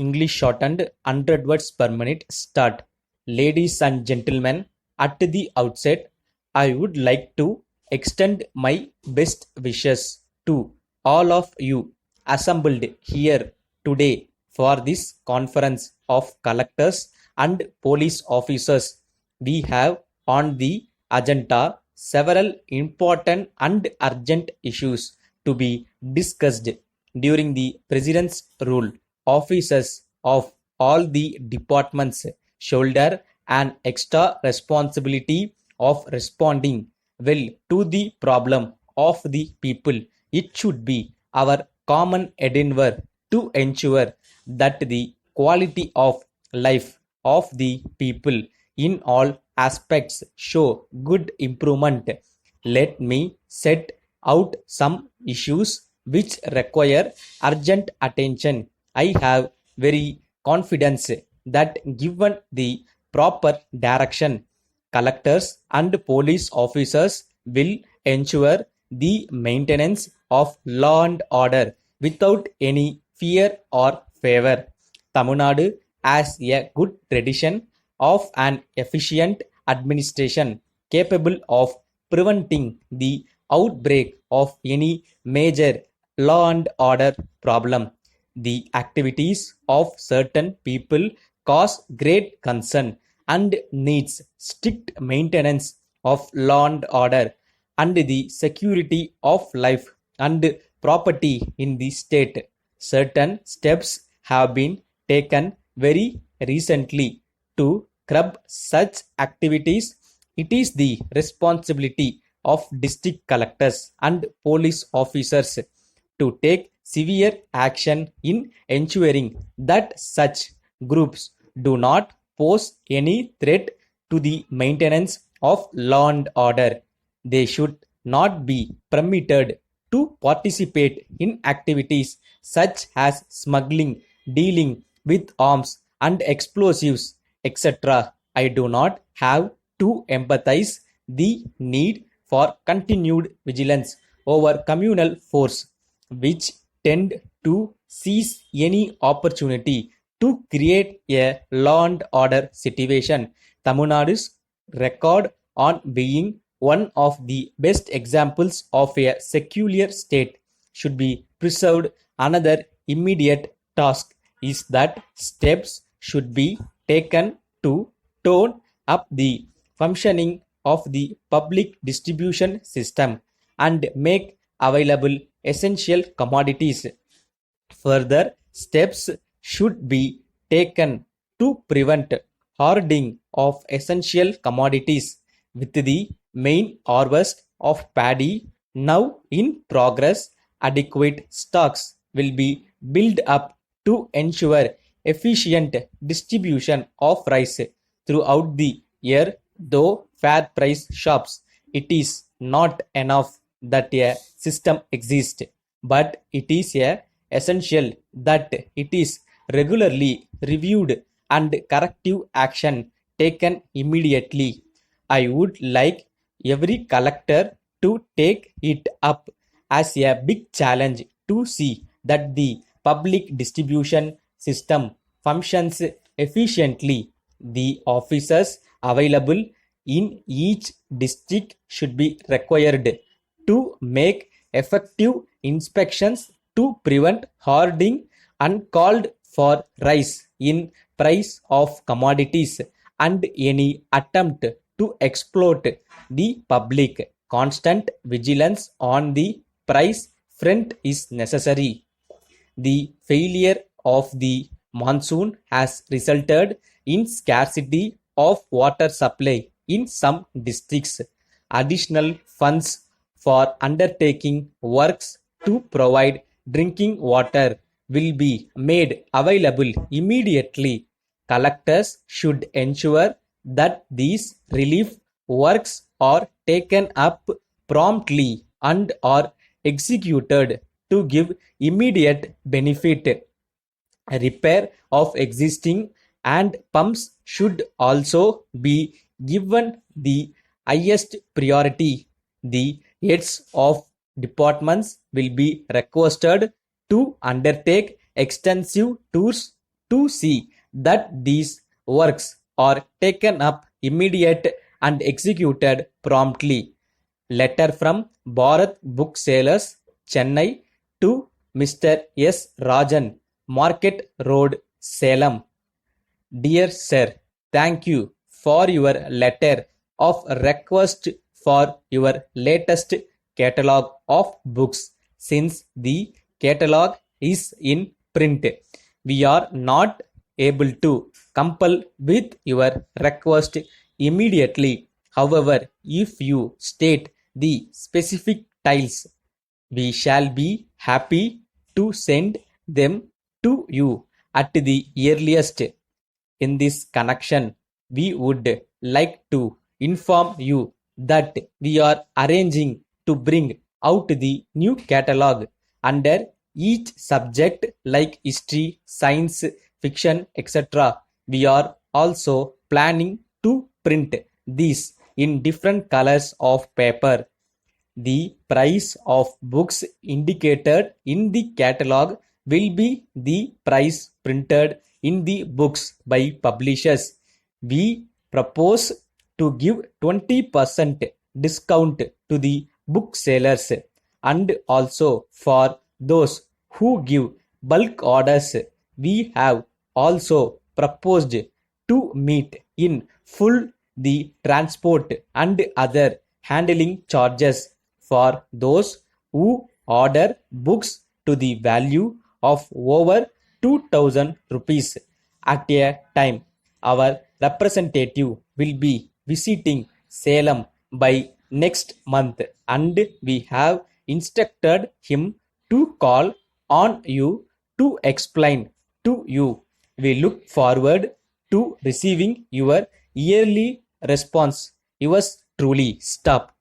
English shortened 100 words per minute start. Ladies and gentlemen, at the outset, I would like to extend my best wishes to all of you assembled here today for this conference of collectors and police officers. We have on the agenda several important and urgent issues to be discussed during the President's rule. Officers of all the departments shoulder an extra responsibility of responding well to the problem of the people. It should be our common endeavor to ensure that the quality of life of the people in all aspects show good improvement. Let me set out some issues which require urgent attention. I have very confidence that given the proper direction, collectors and police officers will ensure the maintenance of law and order without any fear or favor. Tamil Nadu has a good tradition of an efficient administration capable of preventing the outbreak of any major law and order problem. The activities of certain people cause great concern and needs strict maintenance of law and order and the security of life and property in the state. Certain steps have been taken very recently to curb such activities. It is the responsibility of district collectors and police officers to take severe action in ensuring that such groups do not pose any threat to the maintenance of law and order. They should not be permitted to participate in activities such as smuggling, dealing with arms and explosives, etc. I do not have to empathize the need for continued vigilance over communal force, which tend to seize any opportunity to create a law and order situation. Tamil Nadu's record on being one of the best examples of a secular state should be preserved. Another immediate task is that steps should be taken to tone up the functioning of the public distribution system and make available essential commodities. Further steps should be taken to prevent hoarding of essential commodities. With the main harvest of paddy now in progress, adequate stocks will be built up to ensure efficient distribution of rice throughout the year. Though fair price shops, it is not enough that a system exists, but it is essential that it is regularly reviewed and corrective action taken immediately. I would like every collector to take it up as a big challenge to see that the public distribution system functions efficiently. The officers available in each district should be required to make effective inspections to prevent hoarding uncalled for rise in price of commodities and any attempt to exploit the public. Constant vigilance on the price front is necessary. The failure of the monsoon has resulted in scarcity of water supply in some districts. Additional funds for undertaking works to provide drinking water will be made available immediately. Collectors should ensure that these relief works are taken up promptly and are executed to give immediate benefit. Repair of existing and pumps should also be given the highest priority. The heads of departments will be requested to undertake extensive tours to see that these works are taken up immediate and executed promptly. Letter from Bharat Booksellers, Chennai to Mr. S. Rajan, Market Road, Salem. Dear Sir, thank you for your letter of request for your latest catalog of books. Since the catalog is in print, we are not able to comply with your request immediately. However, if you state the specific tiles, we shall be happy to send them to you at the earliest. In this connection, we would like to inform you that we are arranging to bring out the new catalog under each subject like history, science, fiction, etc. We are also planning to print these in different colors of paper. The price of books indicated in the catalog will be the price printed in the books by publishers. We propose to give 20% discount to the booksellers, and also for those who give bulk orders. We have also proposed to meet in full the transport and other handling charges for those who order books to the value of over 2000 rupees at a time. Our representative will be visiting Salem by next month, and we have instructed him to call on you to explain to you. We look forward to receiving your yearly response. Yours truly, Stop.